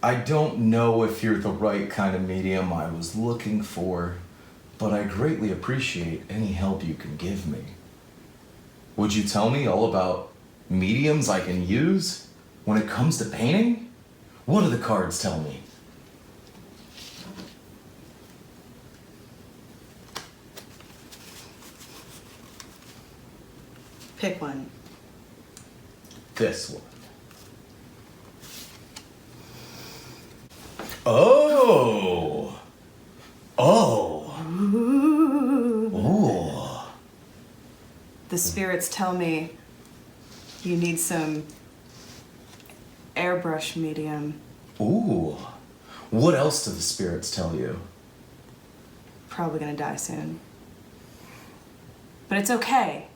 I don't know if you're the right kind of medium I was looking for, but I greatly appreciate any help you can give me. Would you tell me all about mediums I can use when it comes to painting? What do the cards tell me? Pick one. This one. Oh! Oh! Ooh. The spirits tell me you need some airbrush medium. Ooh. What else do the spirits tell you? Probably gonna die soon. But it's okay.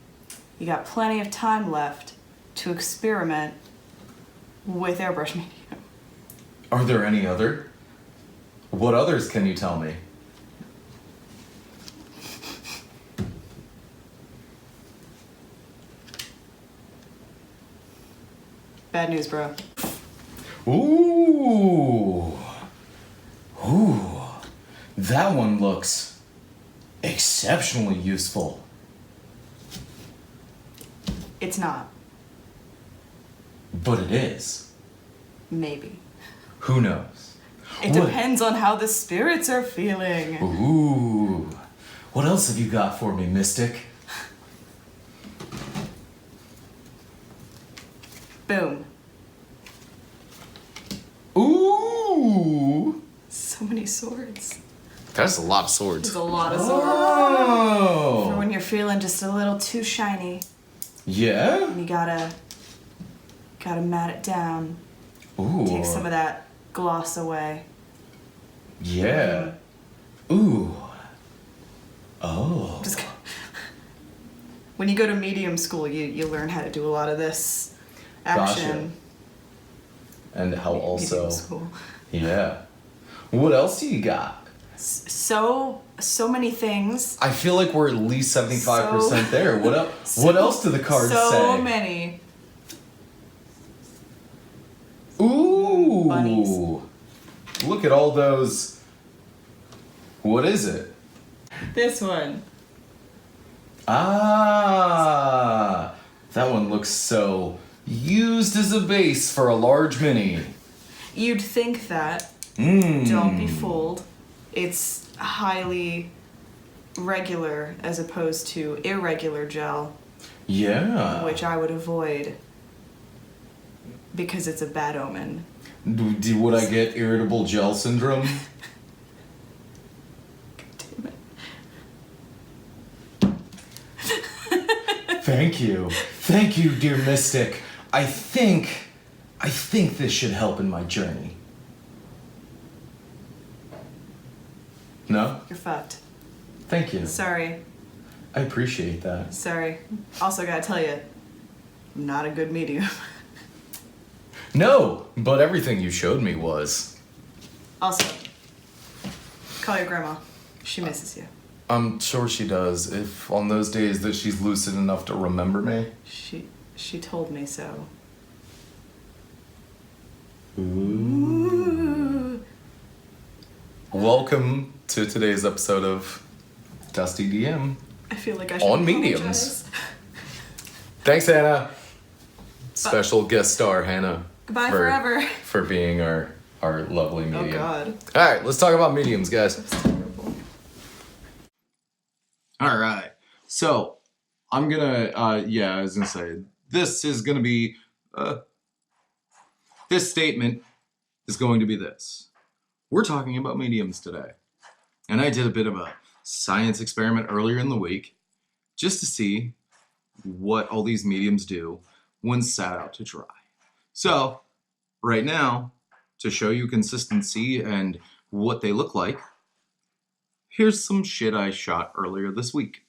You got plenty of time left to experiment with airbrush medium. Are there any other? What others can you tell me? Bad news, bro. Ooh. Ooh. That one looks exceptionally useful. It's not. But it is. Maybe. Who knows? It depends on how the spirits are feeling. Ooh. What else have you got for me, Mystic? Boom. Ooh. So many swords. That's a lot of swords. There's a lot of swords. Oh. For when you're feeling just a little too shiny. Yeah? And you gotta mat it down. Ooh. Take some of that gloss away. Yeah. Ooh. Oh. Just when you go to medium school, you learn how to do a lot of this action. Gotcha. And how also. Medium school. Yeah. What else do you got? So many things. I feel like we're at least 75% there. What else? What else do the cards say? So many. Ooh. Bunnies. Look at all those. What is it? This one. Ah. That one looks so used as a base for a large mini. You'd think that. Mmm. Don't be fooled. It's highly regular as opposed to irregular gel, Yeah. which I would avoid because it's a bad omen. Would I get irritable gel syndrome? Damn it. Thank you. Thank you, dear Mystic. I think this should help in my journey. No? You're fucked. Thank you. Sorry. I appreciate that. Sorry. Also gotta tell you, I'm not a good medium. No, but everything you showed me was. Also, call your grandma. She misses you. I'm sure she does, if on those days that she's lucid enough to remember me. She told me so. Ooh. Welcome to today's episode of Dusty DM. I feel like I should On apologize. mediums. Thanks, Hannah. Special guest star, Hannah. Goodbye forever. For being our lovely medium. Oh God. All right, let's talk about mediums, guys. That's terrible. All right. So, I'm gonna, I was gonna say, this is gonna be, this statement is going to be this. We're talking about mediums today. And I did a bit of a science experiment earlier in the week just to see what all these mediums do when sat out to dry. So, right now, to show you consistency and what they look like, here's some shit I shot earlier this week.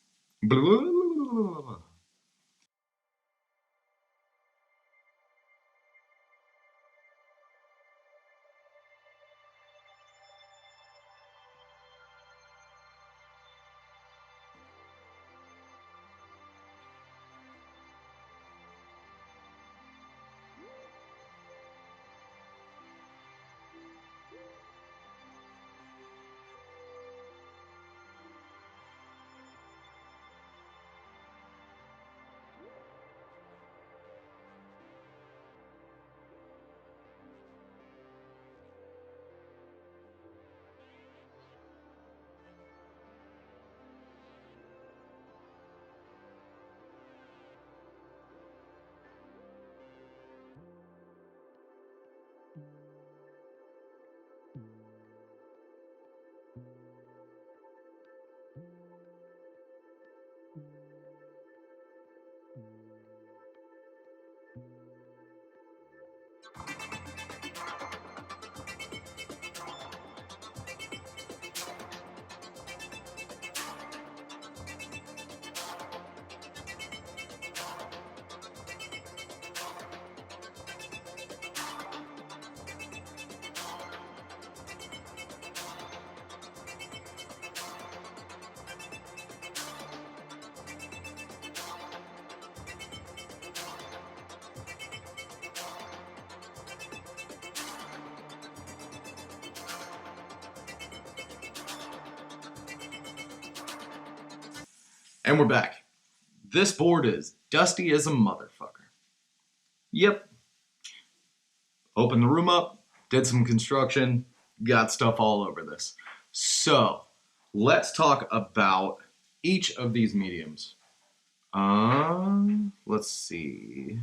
And we're back. This board is dusty as a motherfucker. Yep. Opened the room up, did some construction, got stuff all over this. So, let's talk about each of these mediums. Let's see.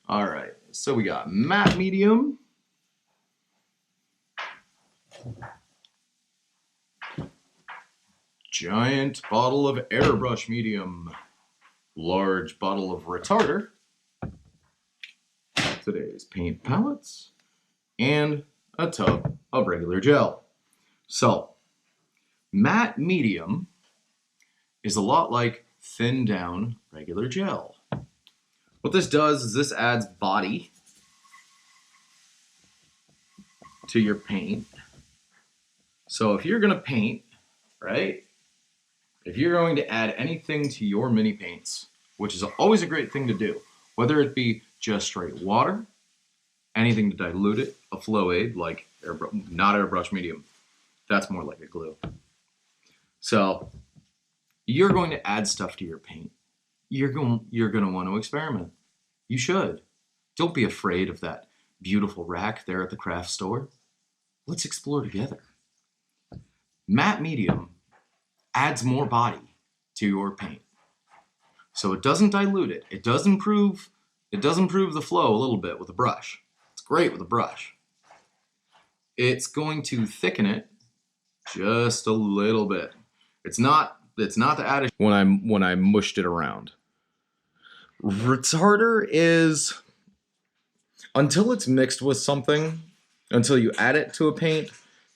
All right, so we got matte medium. Giant bottle of airbrush medium. Large bottle of retarder. Today's paint palettes. And a tub of regular gel. So, matte medium is a lot like thin down regular gel. What this does is this adds body to your paint. So if you're gonna paint, right? If you're going to add anything to your mini paints, which is always a great thing to do, whether it be just straight water, anything to dilute it, a flow aid like not airbrush medium, that's more like a glue. So you're going to add stuff to your paint. You're going to want to experiment. You should. Don't be afraid of that beautiful rack there at the craft store. Let's explore together. Matte medium adds more body to your paint. So it doesn't dilute it. It does improve the flow a little bit with a brush. It's great with a brush. It's going to thicken it just a little bit. It's not the additive when I mushed it around. Retarder is, until it's mixed with something, until you add it to a paint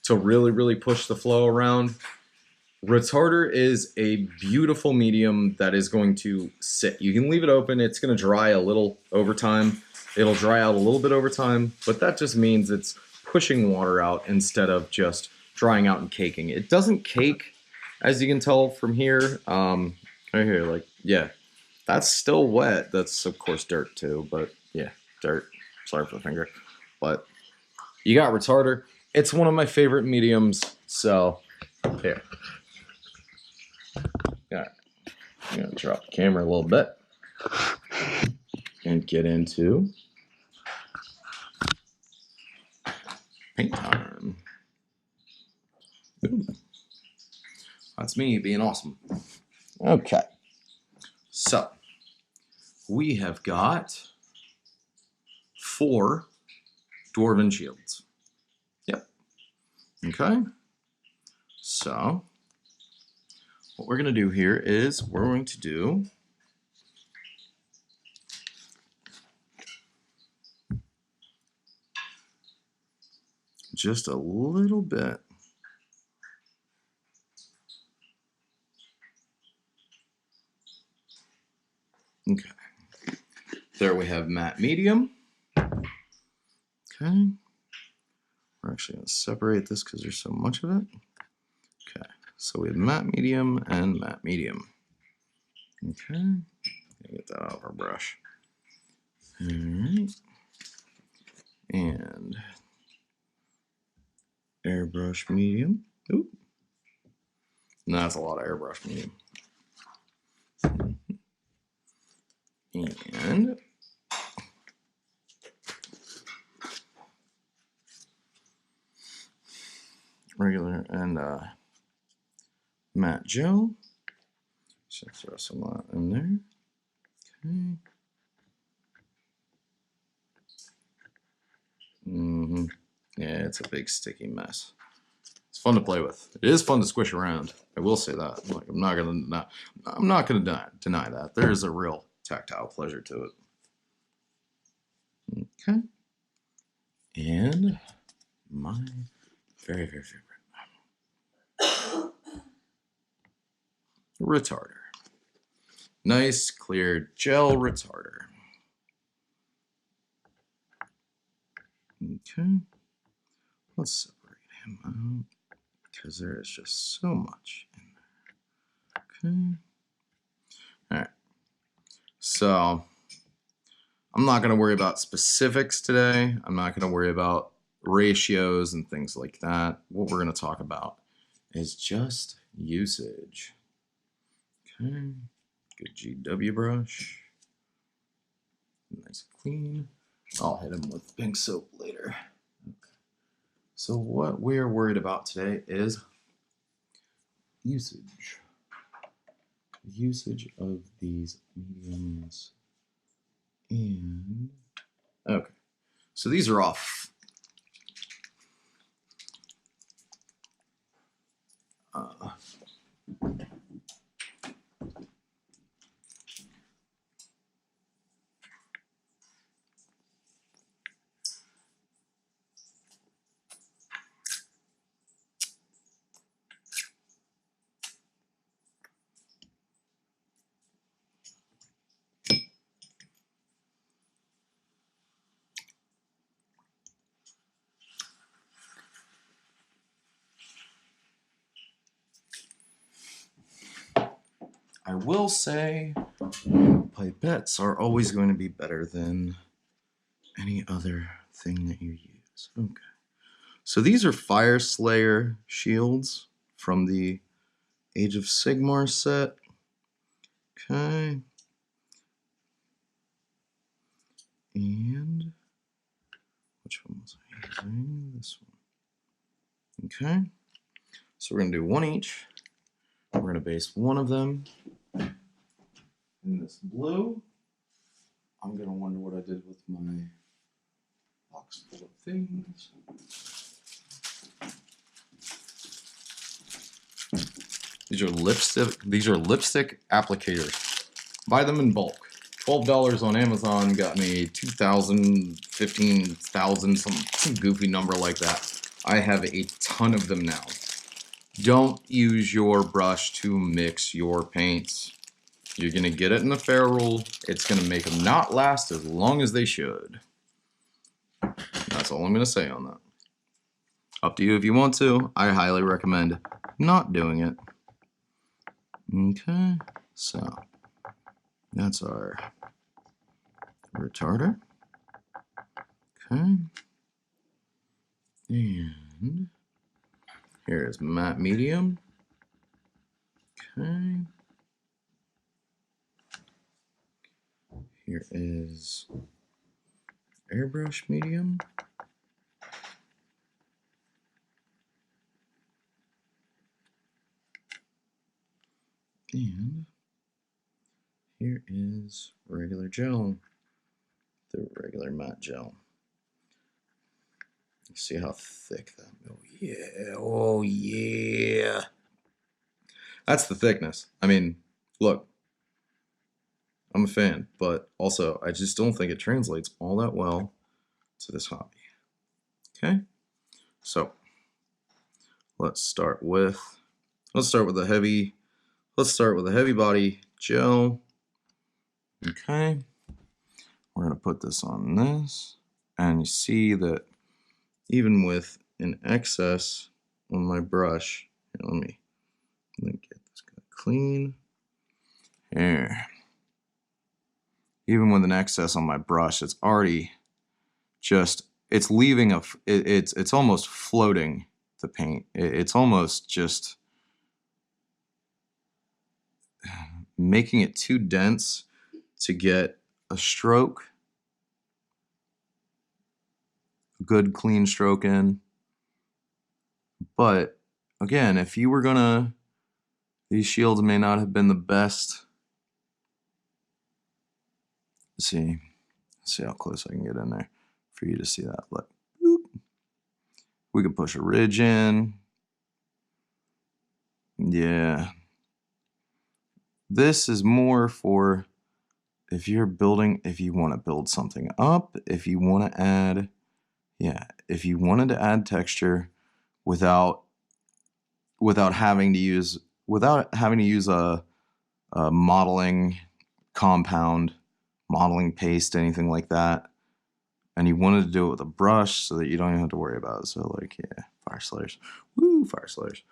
to really, really push the flow around, retarder is a beautiful medium that is going to sit. You can leave it open. It's going to dry a little over time. It'll dry out a little bit over time, but that just means it's pushing water out instead of just drying out and caking. It doesn't cake, as you can tell from here. Right here, like, yeah, that's still wet. That's, of course, dirt too, but yeah, dirt. Sorry for the finger. But you got retarder. It's one of my favorite mediums, so here. All right. I'm going to drop the camera a little bit and get into paint time. Ooh. That's me being awesome. Okay. So, we have got 4 Dwarven shields. Yep. Okay. So, what we're going to do here is we're going to do just a little bit. Okay. There we have matte medium. Okay. We're actually going to separate this because there's so much of it. Okay. So we have matte medium and matte medium. Okay. Get that out of our brush. All right. And airbrush medium. Oop. No, that's a lot of airbrush medium. And regular and matte gel. So throw some of that in there. Okay. Yeah, it's a big sticky mess. It's fun to play with. It is fun to squish around. I will say that. Like, I'm not gonna deny that. There is a real tactile pleasure to it. Okay. And my very, very favorite retarder. Nice clear gel retarder. Okay. Let's separate him out because there is just so much in there. Okay. All right. So I'm not going to worry about specifics today. I'm not going to worry about ratios and things like that. What we're going to talk about is just usage. Okay. Good GW brush. Nice and clean. I'll hit him with pink soap later. So what we're worried about today is usage. Usage of these mediums. And okay. So these are off. I will say pipettes are always going to be better than any other thing that you use. Okay. So these are Fire Slayer shields from the Age of Sigmar set. Okay. And which one was I using? This one. Okay. So we're going to do one each. We're going to base one of them in this blue. I'm going to wonder what I did with my box full of things. These are lipstick applicators. Buy them in bulk. $12 on Amazon got me 2,000, 15,000, some goofy number like that. I have a ton of them now. Don't use your brush to mix your paints. You're gonna get it in the ferrule. It's gonna make them not last as long as they should. That's all I'm gonna say on that. Up to you if you want to. I highly recommend not doing it. Okay, so that's our retarder. Okay, and here is matte medium. Okay. Here is airbrush medium. And here is regular gel, the regular matte gel. You see how thick that, oh yeah. That's the thickness. I mean, look, I'm a fan, but also I just don't think it translates all that well to this hobby. Okay, so let's start with a heavy body gel. Okay, we're gonna put this on this, and you see that even with an excess on my brush, here, let me get this guy clean. Here, even with an excess on my brush, it's already just, it's leaving it's almost floating the paint. It's almost just making it too dense to get a stroke, a good clean stroke in. But again, if you were gonna, these shields may not have been the best. Let's see how close I can get in there for you to see that. Look, boop. We can push a ridge in. Yeah. This is more for if you're building, if you want to build something up, if you want to add, if you wanted to add texture without having to use a modeling compound, modeling paste, anything like that, and you wanted to do it with a brush so that you don't even have to worry about it. So like, yeah, Fire Slayers. Woo, Fire Slayers.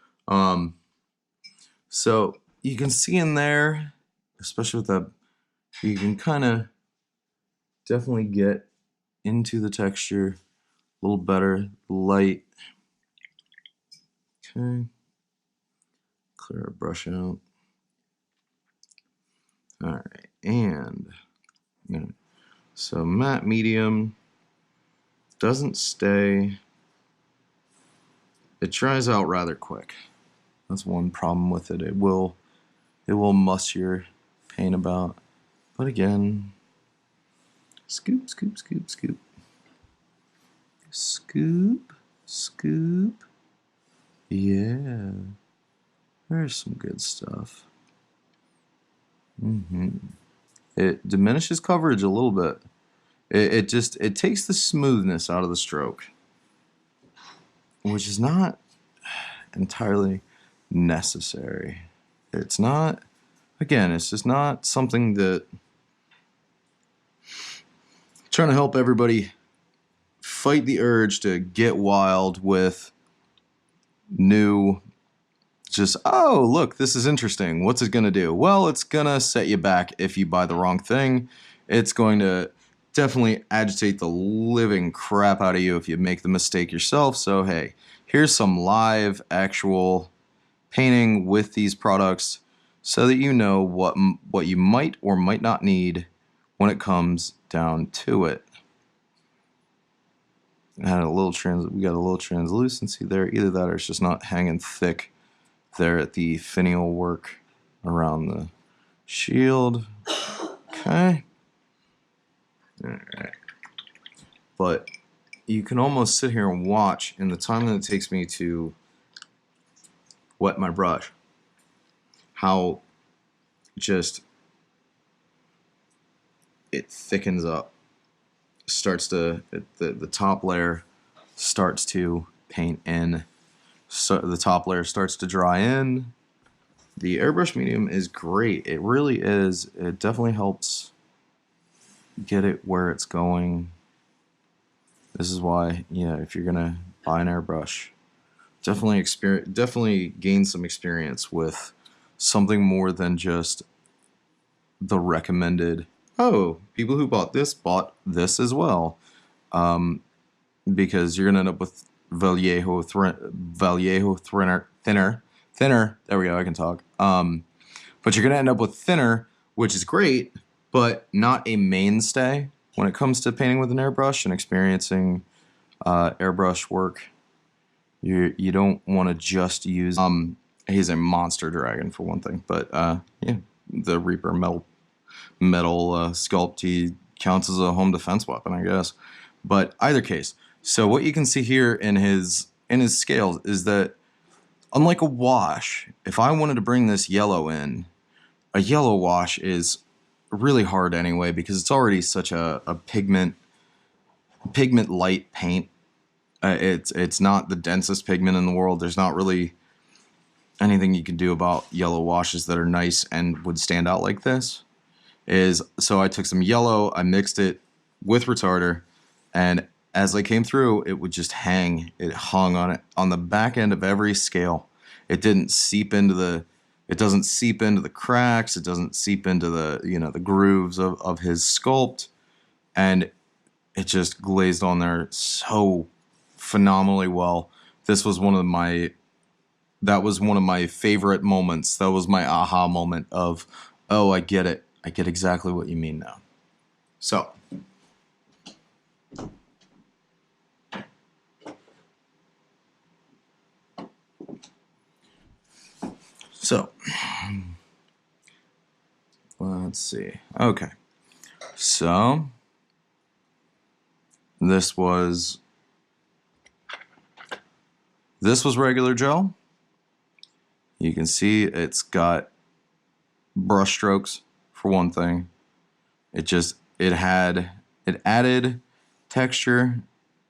So you can see in there, especially with that, you can kind of definitely get into the texture a little better, light. Okay. Clear our brush out. All right, and so matte medium doesn't stay. It dries out rather quick. That's one problem with it. It will muss your paint about. But again, scoop, scoop, scoop, scoop. Scoop, scoop. Yeah. There's some good stuff. It diminishes coverage a little bit. It takes the smoothness out of the stroke, which is not entirely necessary. It's not, again, it's just not something that trying to help everybody fight the urge to get wild with new, just, oh, look, this is interesting. What's it going to do? Well, it's going to set you back if you buy the wrong thing. It's going to definitely agitate the living crap out of you if you make the mistake yourself. So, hey, here's some live actual painting with these products so that you know what you might or might not need when it comes down to it. We got a little translucency there. Either that or it's just not hanging thick there at the finial work around the shield. Okay. All right. But you can almost sit here and watch in the time that it takes me to wet my brush how just it thickens up. The top layer starts to paint in. So the top layer starts to dry in. The airbrush medium is great. It really is. It definitely helps get it where it's going. This is why, yeah, if you're gonna buy an airbrush, definitely gain some experience with something more than just the recommended. Oh, people who bought this as well, because you're gonna end up with Vallejo thinner. There we go. I can talk. But you're gonna end up with thinner, which is great, but not a mainstay when it comes to painting with an airbrush and experiencing airbrush work. You don't want to just use. He's a monster dragon for one thing, but yeah, the Reaper metal sculpt, he counts as a home defense weapon, I guess. But either case, so what you can see here in his scales is that unlike a wash, if I wanted to bring this yellow in, a yellow wash is really hard anyway because it's already such a pigment light paint. It's not the densest pigment in the world. There's not really anything you can do about yellow washes that are nice and would stand out like this. So I took some yellow, I mixed it with retarder, and as I came through, it would just hang. It hung on the back end of every scale. It doesn't seep into the cracks. It doesn't seep into the grooves of his sculpt, and it just glazed on there so phenomenally well. That was one of my favorite moments. That was my aha moment of, oh, I get it. I get exactly what you mean now. So let's see. Okay. So this was regular gel. You can see it's got brush strokes for one thing. It added texture.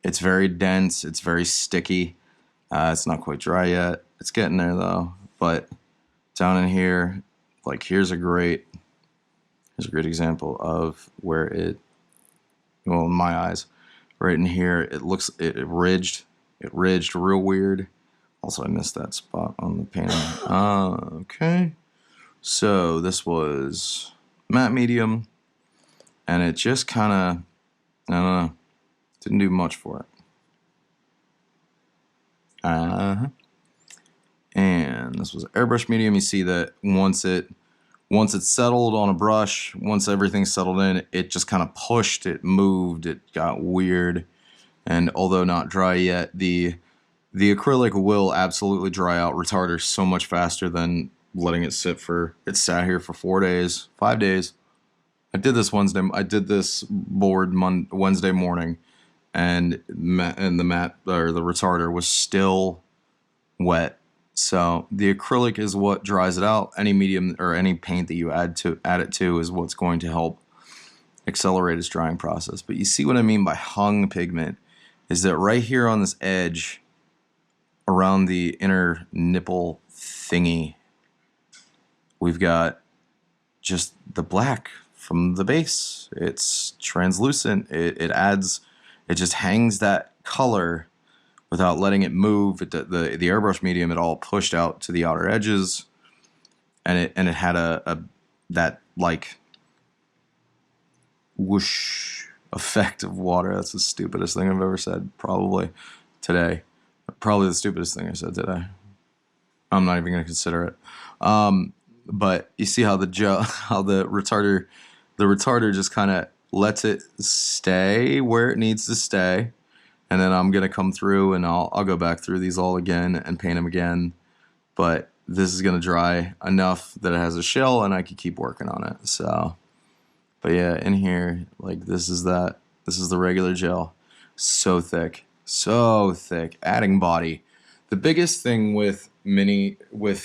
It's very dense. It's very sticky. It's not quite dry yet. It's getting there though. But down in here, like here's a great example of where it, well, in my eyes, right in here, it ridged real weird. Also, I missed that spot on the painting. Okay. So this was matte medium, and it just kind of, I don't know, didn't do much for it. And this was airbrush medium. You see that once once it's settled on a brush, once everything's settled in, it just kind of pushed, it moved, it got weird. And although not dry yet, the acrylic will absolutely dry out retarder so much faster than letting it sit for, it sat here for 4 days, 5 days. I did this board Wednesday morning, and the mat or the retarder was still wet. So the acrylic is what dries it out. Any medium or any paint that you add it to is what's going to help accelerate its drying process. But you see what I mean by hung pigment is that right here on this edge around the inner nipple thingy, we've got just the black from the base. It's translucent. It adds, it just hangs that color without letting it move. The airbrush medium, it all pushed out to the outer edges, and it had that like whoosh effect of water. That's the stupidest thing I've ever said probably today. Probably the stupidest thing I said today. I'm not even going to consider it. But you see how the retarder just kind of lets it stay where it needs to stay. And then I'm going to come through and I'll go back through these all again and paint them again. But this is going to dry enough that it has a shell and I can keep working on it. So, but yeah, in here, like this is the regular gel. So thick, adding body. The biggest thing with mediums,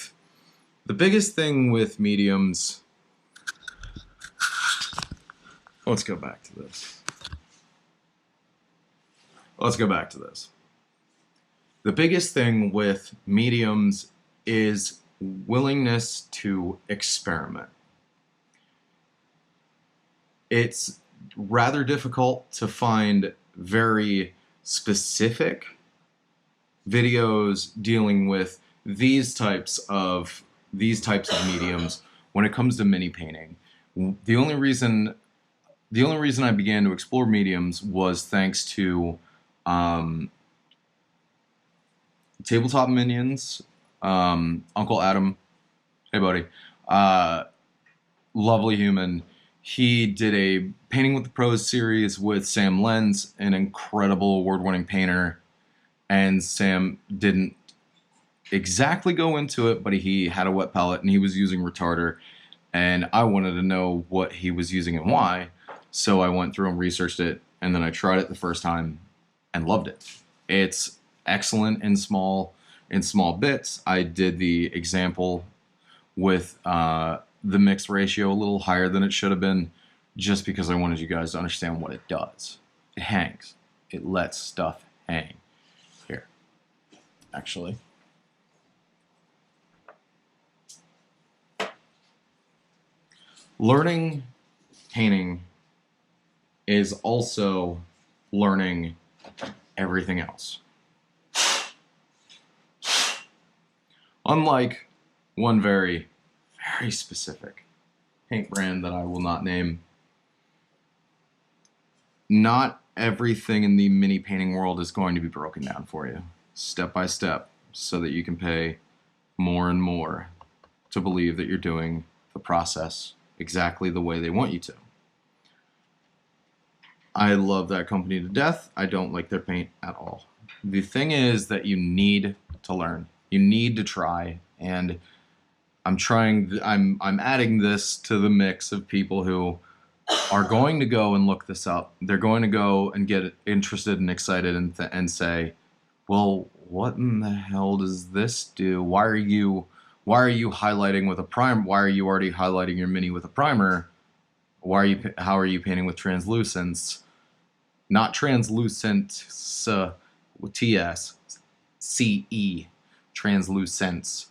let's go back to this. The biggest thing with mediums is willingness to experiment. It's rather difficult to find very specific videos dealing with these types of mediums when it comes to mini painting. The only reason I began to explore mediums was thanks to Tabletop Minions, Uncle Adam, hey buddy, lovely human. He did a Painting with the Pros series with Sam Lenz, an incredible award-winning painter, and Sam didn't exactly go into it, but he had a wet palette and he was using retarder, and I wanted to know what he was using and why, so I went through and researched it, and then I tried it the first time and loved it. It's excellent in small bits. I did the example with the mix ratio a little higher than it should have been, just because I wanted you guys to understand what it does. It hangs. It lets stuff hang. Here, actually. Learning painting is also learning everything else. Unlike one very, very specific paint brand that I will not name, not everything in the mini painting world is going to be broken down for you step by step so that you can pay more and more to believe that you're doing the process exactly the way they want you to. I love that company to death. I don't like their paint at all. The thing is that you need to learn. You need to try, and I'm adding this to the mix of people who are going to go and look this up. They're going to go and get interested and excited and say, well, what in the hell does this do? Why are you highlighting with a primer? Why are you already highlighting your mini with a primer? How are you painting with translucence? Not translucent, TS, CE, translucence.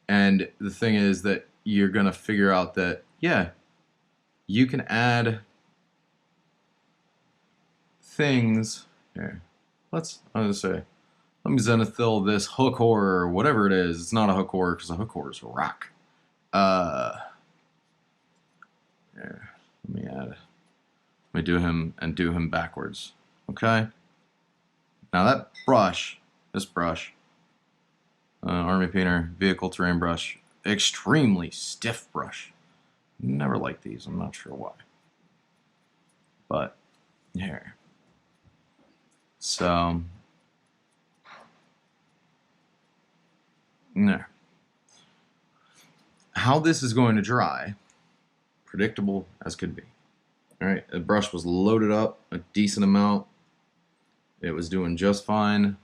And the thing is that you're going to figure out that, yeah, you can add things. Here, let me zenithal this hook horror, or whatever it is. It's not a hook horror because a hook horror is rock. Here, let me do him backwards. Okay. Now that brush, this brush, Army Painter Vehicle Terrain Brush, extremely stiff brush. Never liked these. I'm not sure why. But here. So there. How this is going to dry, predictable as could be. All right, the brush was loaded up a decent amount. It was doing just fine.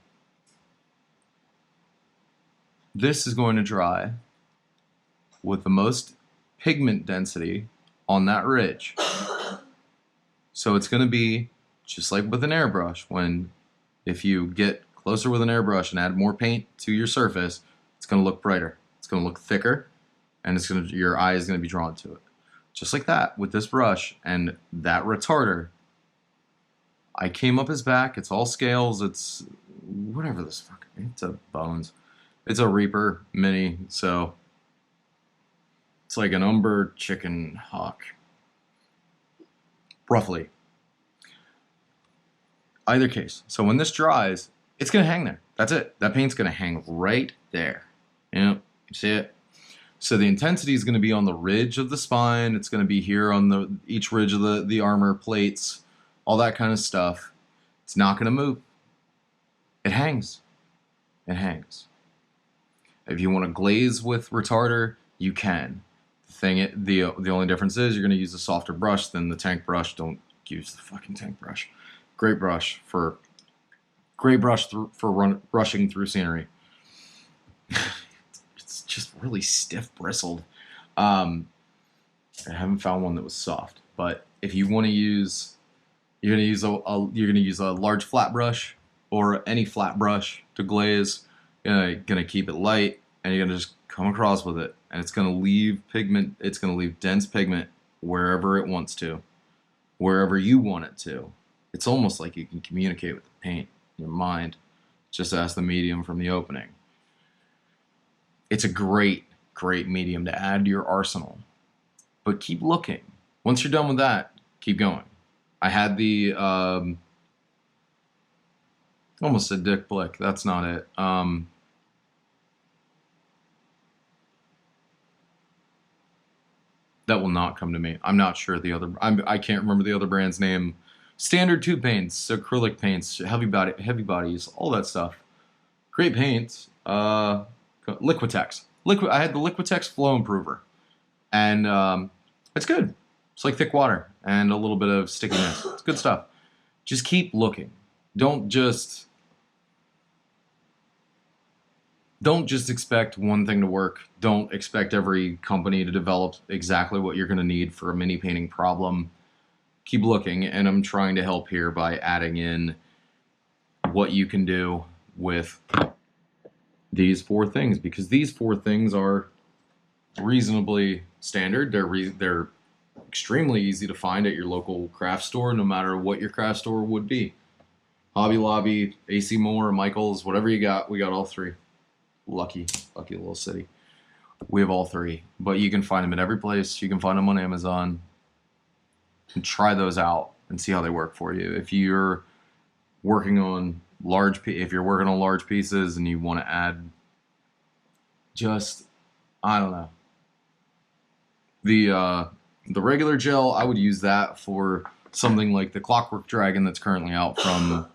This is going to dry with the most pigment density on that ridge. So it's going to be just like with an airbrush. If you get closer with an airbrush and add more paint to your surface, it's going to look brighter. It's going to look thicker, and your eye is going to be drawn to it. Just like that with this brush and that retarder. I came up his back. It's all scales. It's whatever this fuck. It's a Bones. It's a Reaper Mini, so it's like an Umber Chicken Hawk, roughly. Either case. So when this dries, it's gonna hang there. That's it. That paint's gonna hang right there. Yep, you see it? So the intensity is gonna be on the ridge of the spine. It's gonna be here on each ridge of the armor plates, all that kind of stuff. It's not gonna move. It hangs. It hangs. If you want to glaze with retarder, you can. The only difference is you're going to use a softer brush than the tank brush. Don't use the fucking tank brush. Great brush for rushing through scenery. It's just really stiff bristled. I haven't found one that was soft. But if you want to use, you're going to use a large flat brush or any flat brush to glaze. Gonna keep it light, and you're gonna just come across with it, and it's gonna leave pigment. It's gonna leave dense pigment wherever it wants to, wherever you want it to. It's almost like you can communicate with the paint in your mind, just as the medium from the opening. It's a great medium to add to your arsenal, but keep looking. Once you're done with that, keep going. I had the almost said Dick Blick. That's not it. That will not come to me. I'm not sure the other. I can't remember the other brand's name. Standard tube paints, acrylic paints, heavy bodies, all that stuff. Great paints. Liquitex. I had the Liquitex Flow Improver, and it's good. It's like thick water and a little bit of stickiness. It's good stuff. Just keep looking. Don't just expect one thing to work. Don't expect every company to develop exactly what you're going to need for a mini painting problem. Keep looking, and I'm trying to help here by adding in what you can do with these 4 things, because these 4 things are reasonably standard. They're extremely easy to find at your local craft store, no matter what your craft store would be. Hobby Lobby, AC Moore, Michaels, whatever you got, we got all 3. Lucky little city. We have all 3, but you can find them at every place. You can find them on Amazon. And try those out and see how they work for you. If you're working on large pieces and you want to add I don't know. The regular gel, I would use that for something like the Clockwork Dragon that's currently out from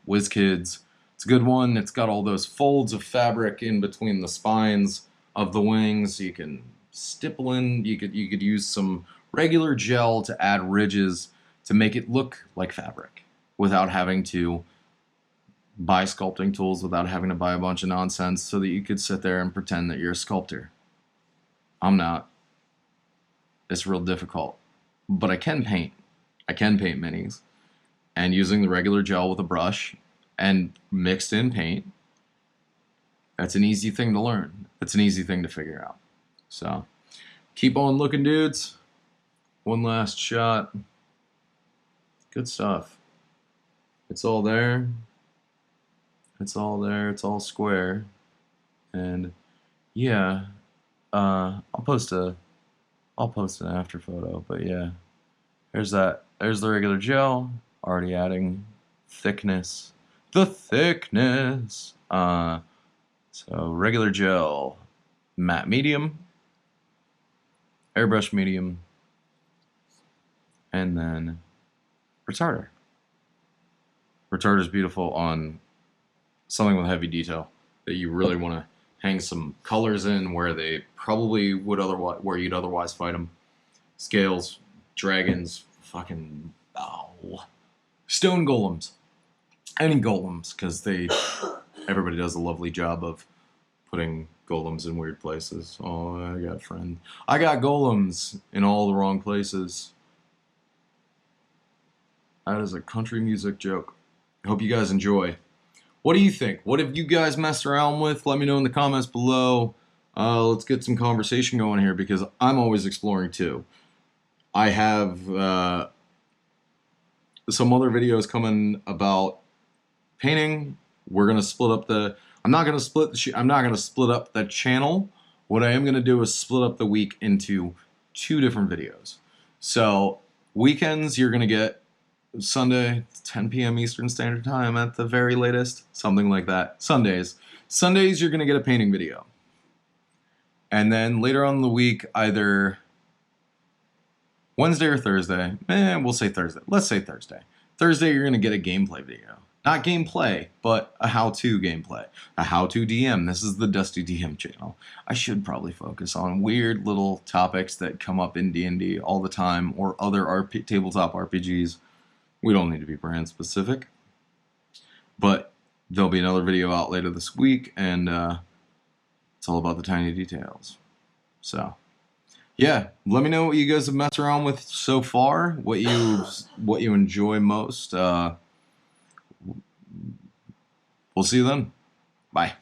WizKids. It's a good one. It's got all those folds of fabric in between the spines of the wings. You can stipple in. You could use some regular gel to add ridges to make it look like fabric without having to buy sculpting tools, without having to buy a bunch of nonsense, so that you could sit there and pretend that you're a sculptor. I'm not. It's real difficult. But I can paint. I can paint minis. And using the regular gel with a brush and mixed in paint, that's an easy thing to learn. It's an easy thing to figure out. So keep on looking, dudes. One last shot. Good stuff. It's all there. It's all there. It's all square. And yeah, I'll post an after photo, but yeah, there's that. There's the regular gel, already adding thickness. The thickness. So regular gel, matte medium, airbrush medium, and then retarder. Retarder is beautiful on something with heavy detail that you really want to hang some colors in where they probably would otherwise, where you'd otherwise fight them. Scales, dragons, fucking stone golems, any golems, because everybody does a lovely job of putting golems in weird places. Oh, I got golems in all the wrong places. That is a country music joke. I hope you guys enjoy. What do you think? What have you guys messed around with? Let me know in the comments below. Let's get some conversation going here because I'm always exploring too. I have some other videos coming about painting. We're gonna split up the. I'm not gonna split up the channel. What I am gonna do is split up the week into 2 different videos. So weekends you're gonna get Sunday, 10 p.m. Eastern Standard Time at the very latest, something like that. Sundays you're gonna get a painting video, and then later on in the week, either Wednesday or Thursday. We'll say Thursday. Let's say Thursday. Thursday you're gonna get a gameplay video. Not gameplay, but a how-to gameplay. A how-to DM. This is the Dusty DM channel. I should probably focus on weird little topics that come up in D&D all the time or other tabletop RPGs. We don't need to be brand specific. But there'll be another video out later this week, and it's all about the tiny details. So, yeah, let me know what you guys have messed around with so far, what you enjoy most. We'll see you then. Bye.